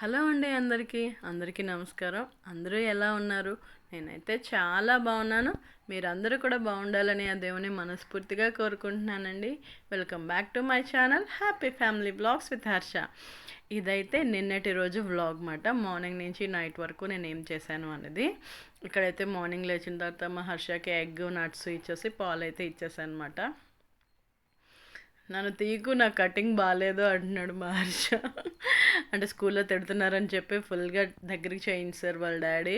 Hello అండి అందరికీ నమస్కారం. అందరూ ఎలా ఉన్నారు? నేనైతే చాలా బాగున్నాను. మీరందరూ కూడా బాగుండాలని ఆ దేవుని మనస్ఫూర్తిగా కోరుకుంటున్నానండి. Welcome back to my channel happy family vlogs with Harsha. ఇదైతే నిన్నటి రోజు వ్లాగ్ మాట. మార్నింగ్ నుంచి నైట్ వరకు నేను ఏం చేశాను అన్నది. ఇక్కడైతే మార్నింగ్ లేచిన తర్వాత మా హర్షకి ఎగ్ నట్స్ ఇచ్చేసి పాలు అయితే ఇచ్చేసాను అనమాట. నన్ను తీకు నా కటింగ్ బాగాలేదు అంటున్నాడు మా హర్ష. అంటే స్కూల్లో తిడుతున్నారని చెప్పి ఫుల్గా దగ్గరికి చేయించారు వాళ్ళ డాడీ.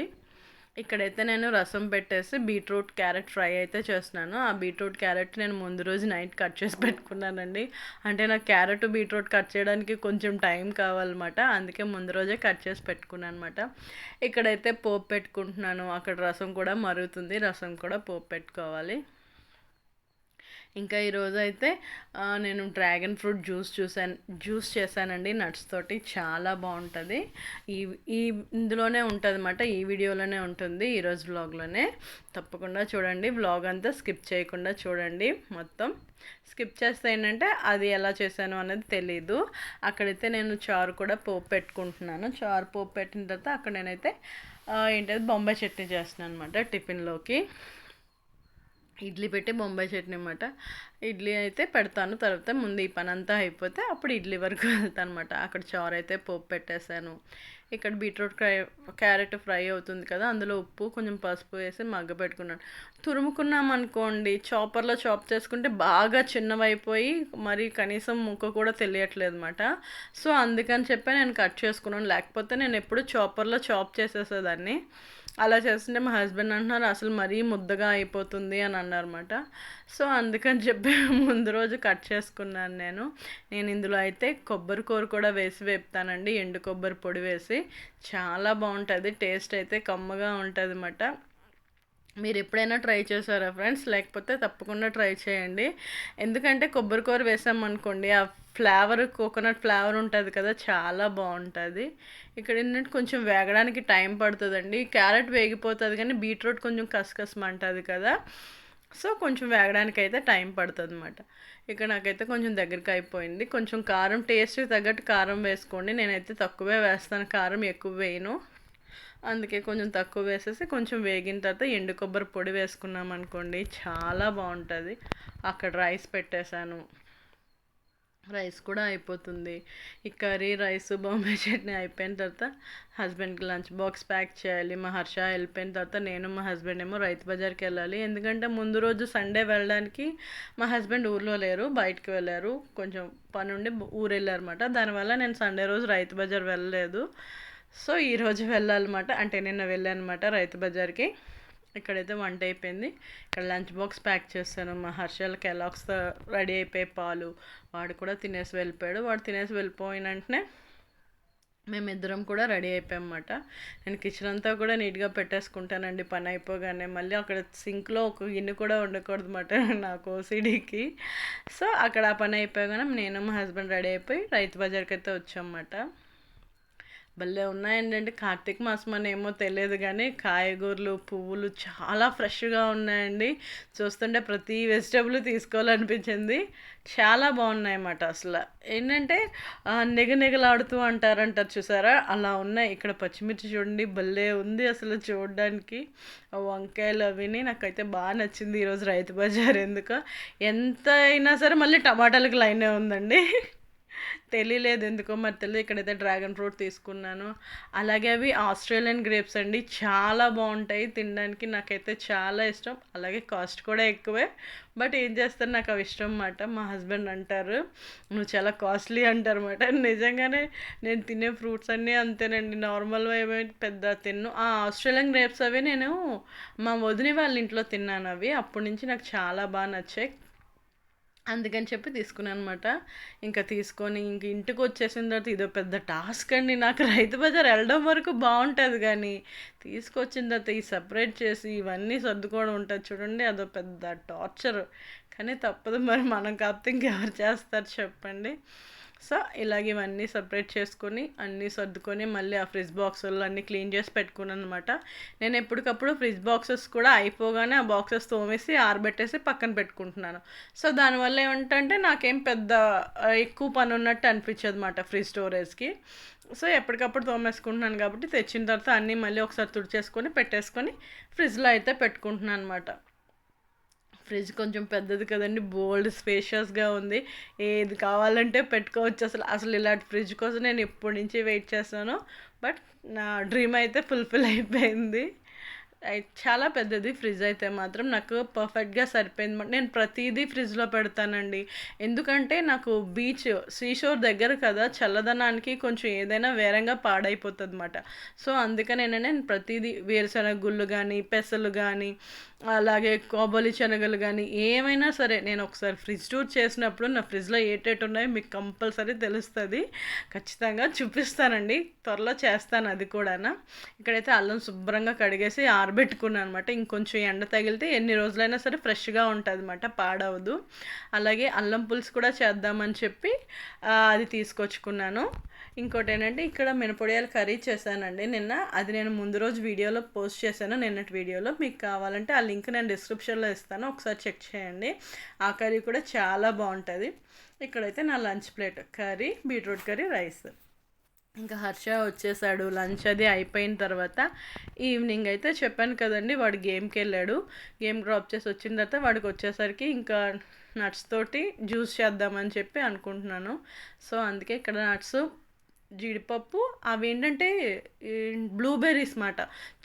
ఇక్కడైతే నేను రసం పెట్టేసి బీట్రూట్ క్యారెట్ ఫ్రై అయితే చేస్తున్నాను. ఆ బీట్రూట్ క్యారెట్ నేను ముందు రోజు నైట్ కట్ చేసి పెట్టుకున్నానండి. అంటే నాకు క్యారెట్ బీట్రూట్ కట్ చేయడానికి కొంచెం టైం కావాలన్నమాట. అందుకే ముందు రోజే కట్ చేసి పెట్టుకున్నాను అనమాట. ఇక్కడైతే పోపు పెట్టుకుంటున్నాను. అక్కడ రసం కూడా మరుగుతుంది. రసం కూడా పోపు పెట్టుకోవాలి. ఇంకా ఈరోజు అయితే నేను డ్రాగన్ ఫ్రూట్ జ్యూస్ చేశానండి నట్స్ తోటి. చాలా బాగుంటుంది. ఈ ఈ ఇందులోనే ఉంటుంది అన్నమాట. ఈ వీడియోలోనే ఉంటుంది, ఈరోజు వ్లాగ్లోనే. తప్పకుండా చూడండి. వ్లాగ్ అంతా స్కిప్ చేయకుండా చూడండి. మొత్తం స్కిప్ చేస్తే ఏంటంటే అది ఎలా చేశాను అనేది తెలీదు. అక్కడైతే నేను చారు కూడా పోపు పెట్టుకుంటున్నాను. చారు పోపు పెట్టిన తర్వాత అక్కడ నేనైతే ఏంటది బొంబాయి చట్నీ చేస్తున్నాను అనమాట టిఫిన్లోకి. ఇడ్లీ పెట్టి బొంబాయి చట్నీ అన్నమాట. ఇడ్లీ అయితే పెడతాను, తర్వాత ముందు ఈ పని అంతా అయిపోతే అప్పుడు ఇడ్లీ వరకు వెళ్తాను అనమాట. అక్కడ చారు అయితే పోపు పెట్టేశాను. ఇక్కడ బీట్రూట్ క్యారెట్ ఫ్రై అవుతుంది కదా, అందులో ఉప్పు కొంచెం పసుపు వేసి మగ్గ పెట్టుకున్నాను. తురుముకున్నాం అనుకోండి, చాపర్లో చాప్ చేసుకుంటే బాగా చిన్నవైపోయి మరి కనీసం ముక్క కూడా తెలియట్లేదు అనమాట. సో అందుకని చెప్పి నేను కట్ చేసుకున్నాను. లేకపోతే నేను ఎప్పుడు చాపర్లో చాప్ చేసేసేదాన్ని. అలా చేస్తుంటే మా హస్బెండ్ అంటున్నారు అసలు మరీ ముద్దగా అయిపోతుంది అని అన్నారన్నమాట. సో అందుకని చెప్పి ముందు రోజు కట్ చేసుకున్నాను నేను ఇందులో అయితే కొబ్బరి కూర కూడా వేసి వేపుతానండి. ఎండు కొబ్బరి పొడి వేసి చాలా బాగుంటుంది. టేస్ట్ అయితే కమ్మగా ఉంటుంది అన్నమాట. మీరు ఎప్పుడైనా ట్రై చేశారా ఫ్రెండ్స్? లేకపోతే తప్పకుండా ట్రై చేయండి. ఎందుకంటే కొబ్బరి కూర వేసామనుకోండి, ఆ ఫ్లేవర్ కోకోనట్ ఫ్లేవర్ ఉంటుంది కదా, చాలా బాగుంటుంది. ఇక్కడ ఏంటంటే కొంచెం వేగడానికి టైం పడుతుందండి. క్యారెట్ వేగిపోతుంది కానీ బీట్రూట్ కొంచెం కసకసమంటుంది కదా, సో కొంచెం వేగడానికి అయితే టైం పడుతుంది అన్నమాట. ఇక్కడ నాకైతే కొంచెం దగ్గరికి అయిపోయింది. కొంచెం కారం టేస్ట్కి తగ్గట్టు కారం వేసుకోండి. నేనైతే తక్కువే వేస్తాను, కారం ఎక్కువ వేయను. అందుకే కొంచెం తక్కువ వేసేసి కొంచెం వేగిన తర్వాత ఎండు కొబ్బరి పొడి వేసుకున్నాం అనుకోండి, చాలా బాగుంటుంది. అక్కడ రైస్ పెట్టేశాను, రైస్ కూడా అయిపోతుంది. ఈ కర్రీ రైస్ బొంబాయి చట్నీ అయిపోయిన తర్వాత హస్బెండ్కి లంచ్ బాక్స్ ప్యాక్ చేయాలి. మా హర్ష వెళ్ళిపోయిన తర్వాత నేను మా హస్బెండ్ ఏమో రైతు బజార్కి వెళ్ళాలి. ఎందుకంటే ముందు రోజు సండే వెళ్ళడానికి మా హస్బెండ్ ఊర్లో లేరు, బయటకు వెళ్ళారు. కొంచెం పని ఉండి ఊరు వెళ్ళారన్నమాట. దానివల్ల నేను సండే రోజు రైతు బజార్ వెళ్ళలేదు. సో ఈరోజు వెళ్ళాలన్నమాట. అంటే నిన్న వెళ్ళానమాట రైతు బజార్కి. ఇక్కడైతే వంట అయిపోయింది. ఇక్కడ లంచ్ బాక్స్ ప్యాక్ చేస్తాను. మా హర్షల్కి కెలాగ్స్ రెడీ అయిపోయి పాలు, వాడు కూడా తినేసి వెళ్ళిపోయాడు. వాడు తినేసి వెళ్ళిపోయిన వెంటనే మేమిద్దరం కూడా రెడీ అయిపోయామన్నమాట. నేను కిచెన్ అంతా కూడా నీట్గా పెట్టేసుకుంటానండి పని అయిపోగానే. మళ్ళీ అక్కడ సింక్లో ఒక గిన్నె కూడా ఉండకూడదు అన్నమాట నాకు ఓసిడీకి. సో అక్కడ ఆ పని అయిపోగానే నేను మా హస్బెండ్ రెడీ అయిపోయి రైతు బజార్కి అయితే వచ్చామన్నమాట. భలే ఉన్నాయండి. కార్తీక మాసం అని ఏమో తెలియదు కానీ కాయగూరలు పువ్వులు చాలా ఫ్రెష్గా ఉన్నాయండి. చూస్తుంటే ప్రతి వెజిటబుల్ తీసుకోవాలనిపించింది. చాలా బాగున్నాయి అన్నమాట. అసలు ఏంటంటే నిగనిగలాడుతూ అంటారంటారు చూసారా, అలా ఉన్నాయి. ఇక్కడ పచ్చిమిర్చి చూడండి, భలే ఉంది అసలు చూడడానికి. వంకాయలు అవిని నాకైతే బాగా నచ్చింది ఈరోజు రైతు బజార్. ఎందుకో ఎంత అయినా సరే మళ్ళీ టమాటాలకు లైనే ఉందండి. తెలియలేదు ఎందుకో మరి తెలియదు. ఇక్కడైతే డ్రాగన్ ఫ్రూట్ తీసుకున్నాను. అలాగే అవి ఆస్ట్రేలియన్ గ్రేప్స్ అండి, చాలా బాగుంటాయి తినడానికి. నాకైతే చాలా ఇష్టం. అలాగే కాస్ట్ కూడా ఎక్కువే, బట్ ఏం చేస్తారు, నాకు అవి ఇష్టం అన్నమాట. మా హస్బెండ్ అంటారు నువ్వు చాలా కాస్ట్లీ అంటారు అన్నమాట. నిజంగానే నేను తినే ఫ్రూట్స్ అన్నీ అంతేనండి, నార్మల్గా ఏమైనా పెద్ద తిన్ను. ఆ ఆస్ట్రేలియన్ గ్రేప్స్ అవి నేను మా వదిన వాళ్ళ ఇంట్లో తిన్నాను. అవి అప్పటి నుంచి నాకు చాలా బాగా నచ్చాయి. అందుకని చెప్పి తీసుకున్నాను అనమాట. ఇంకా తీసుకొని ఇంటికి వచ్చేసిన తర్వాత ఇదో పెద్ద టాస్క్ అండి నాకు. రైతు బజార్ వెళ్ళడం వరకు బాగుంటుంది కానీ తీసుకొచ్చిన తర్వాత ఈ సపరేట్ చేసి ఇవన్నీ సర్దుకోవడం ఉంటుంది చూడండి, అదో పెద్ద టార్చర్. కానీ తప్పదు మరి, మనం కాకపోతే ఇంకెవరు చేస్తారు చెప్పండి. సో ఇలాగ ఇవన్నీ సపరేట్ చేసుకొని అన్నీ సర్దుకొని మళ్ళీ ఆ ఫ్రిడ్జ్ బాక్సులు అన్నీ క్లీన్ చేసి పెట్టుకున్నాను అనమాట. నేను ఎప్పటికప్పుడు ఫ్రిడ్జ్ బాక్సెస్ కూడా అయిపోగానే ఆ బాక్సెస్ తోమేసి ఆరబెట్టేసి పక్కన పెట్టుకుంటున్నాను. సో దానివల్ల ఏమంటే నాకేం పెద్ద ఎక్కువ పని ఉన్నట్టు అనిపించదు అనమాట ఫ్రిడ్జ్ స్టోరేజ్కి. సో ఎప్పటికప్పుడు తోమేసుకుంటున్నాను కాబట్టి తెచ్చిన తర్వాత అన్నీ మళ్ళీ ఒకసారి తుడిచేసుకొని పెట్టేసుకొని ఫ్రిడ్జ్లో అయితే పెట్టుకుంటున్నాను అనమాట. ఫ్రిడ్జ్ కొంచెం పెద్దది కదండి, బోల్డ్ స్పేషియస్గా ఉంది. ఏది కావాలంటే పెట్టుకోవచ్చు. అసలు ఇలాంటి ఫ్రిడ్జ్ కోసం నేను ఎప్పటి నుంచి వెయిట్ చేస్తాను. బట్ నా డ్రీమ్ అయితే ఫుల్ఫిల్ అయిపోయింది. చాలా పెద్దది ఫ్రిడ్జ్ అయితే మాత్రం నాకు పర్ఫెక్ట్గా సరిపోయింది. నేను ప్రతిదీ ఫ్రిడ్జ్లో పెడతానండి. ఎందుకంటే నాకు బీచ్ సీషోర్ దగ్గర కదా, చల్లదనానికి కొంచెం ఏదైనా వేరంగా పాడైపోతుంది అన్నమాట. సో అందుకనే నేను ప్రతిదీ వేరుశనగ గుళ్ళు కానీ పెసలు కానీ అలాగే కాబోలి శనగలు కానీ ఏమైనా సరే నేను ఒకసారి ఫ్రిడ్జ్ టూర్ చేసినప్పుడు నా ఫ్రిడ్జ్లో ఏటేటి ఉన్నాయో మీకు కంపల్సరీ తెలుస్తుంది. ఖచ్చితంగా చూపిస్తానండి, త్వరలో చేస్తాను అది కూడా. ఇక్కడైతే అల్లం శుభ్రంగా కడిగేసి ఆరబెట్టుకున్నాను అనమాట. ఇంకొంచెం ఎండ తగిలితే ఎన్ని రోజులైనా సరే ఫ్రెష్గా ఉంటుంది అనమాట, పాడవదు. అలాగే అల్లం పులుసు కూడా చేద్దామని చెప్పి అది తీసుకొచ్చుకున్నాను. ఇంకోటి ఏంటంటే ఇక్కడ మినపొడియాల కర్రీ చేశానండి నిన్న. అది నేను ముందు రోజు వీడియోలో పోస్ట్ చేశాను, నిన్నటి వీడియోలో. మీకు కావాలంటే ఆ లింక్ నేను డిస్క్రిప్షన్లో ఇస్తాను, ఒకసారి చెక్ చేయండి. ఆ కర్రీ కూడా చాలా బాగుంటుంది. ఇక్కడైతే నా lunch plate curry, beetroot curry, rice. ఇంకా హర్ష వచ్చేసాడు. లంచ్ అది అయిపోయిన తర్వాత ఈవినింగ్ అయితే చెప్పాను కదండి, వాడు గేమ్కి వెళ్ళాడు. గేమ్ డ్రాప్ చేసి వచ్చిన తర్వాత వాడికి వచ్చేసరికి ఇంకా నట్స్ తోటి జ్యూస్ చేద్దామని చెప్పి అనుకుంటున్నాను. సో అందుకే ఇక్కడ నట్స్, జీడిపప్పు, అవి ఏంటంటే బ్లూబెర్రీస్ మాట,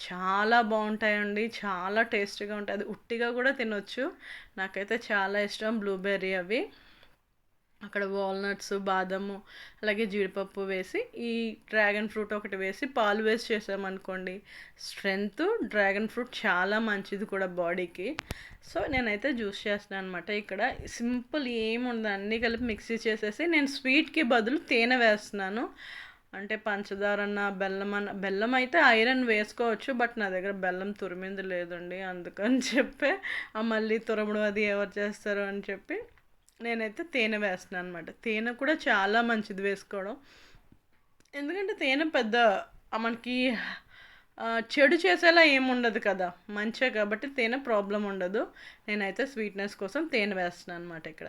చాలా బాగుంటాయండి, చాలా టేస్టీగా ఉంటాయి. అది ఉట్టిగా కూడా తినొచ్చు. నాకైతే చాలా ఇష్టం బ్లూబెర్రీ. అవి అక్కడ వాల్నట్స్, బాదము, అలాగే జీడిపప్పు వేసి ఈ డ్రాగన్ ఫ్రూట్ ఒకటి వేసి పాలు వేసి చేసామనుకోండి, స్ట్రెంగ్త్ డ్రాగన్ ఫ్రూట్ చాలా మంచిది కూడా బాడీకి. సో నేనైతే జ్యూస్ చేస్తున్నాను అనమాట. ఇక్కడ సింపుల్ ఏముండదు, అన్నీ కలిపి మిక్సీ చేసేసి నేను స్వీట్కి బదులు తేనె వేస్తున్నాను. అంటే పంచదార బెల్లం అయితే ఐరన్ వేసుకోవచ్చు, బట్ నా దగ్గర బెల్లం తురిమింది లేదండి. అందుకని చెప్పి మళ్ళీ తురమడం అది ఎవరు చేస్తారు అని చెప్పి నేనైతే తేనె వేస్తున్నాను అనమాట. తేనె కూడా చాలా మంచిది వేసుకోవడం, ఎందుకంటే తేనె పెద్ద మనకి చెడు చేసేలా ఏముండదు కదా, మంచిగా కాబట్టి తేనె ప్రాబ్లం ఉండదు. నేనైతే స్వీట్నెస్ కోసం తేనె వేస్తున్నాను అనమాట. ఇక్కడ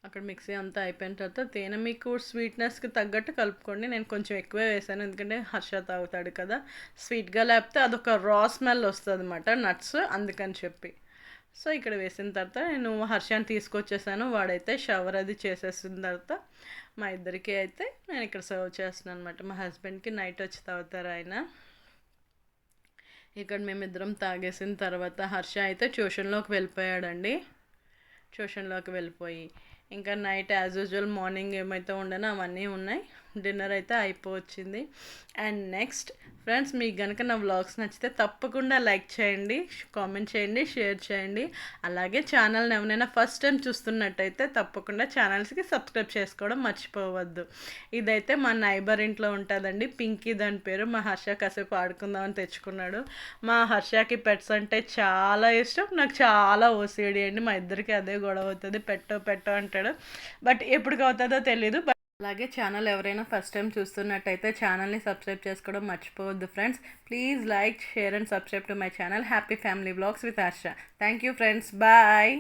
అక్కడ మిక్సీ అంతా అయిపోయిన తర్వాత తేనె మీకు స్వీట్నెస్కి తగ్గట్టు కలుపుకోండి. నేను కొంచెం ఎక్కువే వేసాను, ఎందుకంటే హర్ష తాగుతాడు కదా స్వీట్గా, లేకపోతే అదొక రా స్మెల్ వస్తుంది అనమాట నట్స్, అందుకని చెప్పి. సో ఇక్కడ వేసిన తర్వాత నేను హర్షాన్ని తీసుకొచ్చేసాను. వాడైతే షవర్ అది చేసేసిన తర్వాత మా ఇద్దరికి అయితే నేను ఇక్కడ సర్వ్ చేస్తున్నాను అనమాట. మా హస్బెండ్కి నైట్ వచ్చి తాగుతారు ఆయన. ఇక్కడ మేమిద్దరం తాగేసిన తర్వాత హర్ష అయితే ట్యూషన్లోకి వెళ్ళిపోయాడండి. ట్యూషన్లోకి వెళ్ళిపోయి ఇంకా నైట్ యాజ్ యూజువల్ మార్నింగ్ ఏమైతే ఉండనో అవన్నీ ఉన్నాయి. డిన్నర్ అయితే అయిపోవచ్చింది. అండ్ నెక్స్ట్ ఫ్రెండ్స్, మీకు కనుక నా వ్లాగ్స్ నచ్చితే తప్పకుండా లైక్ చేయండి, కామెంట్ చేయండి, షేర్ చేయండి. అలాగే ఛానల్ని ఎవరైనా ఫస్ట్ టైం చూస్తున్నట్టయితే తప్పకుండా ఛానల్స్కి సబ్స్క్రైబ్ చేసుకోవడం మర్చిపోవద్దు. ఇదైతే మా నైబర్ ఇంట్లో ఉంటుందండి, పింకీ దాని పేరు. మా హర్ష కాసేపు ఆడుకుందామని తెచ్చుకున్నాడు. మా హర్షకి పెట్స్ అంటే చాలా ఇష్టం, నాకు చాలా ఓసిడి అండి. మా ఇద్దరికి అదే గొడవ అవుతుంది, పెట్టో అంటాడు. బట్ ఎప్పటికి అవుతుందో తెలీదు. అలాగే ఛానల్ ఎవరైనా ఫస్ట్ టైం చూస్తున్నట్టయితే ఛానల్ని సబ్స్క్రైబ్ చేసుకోవడం మర్చిపోవద్దు friends. Please like, share and subscribe to my channel happy family vlogs with Harsha. Thank you friends, bye.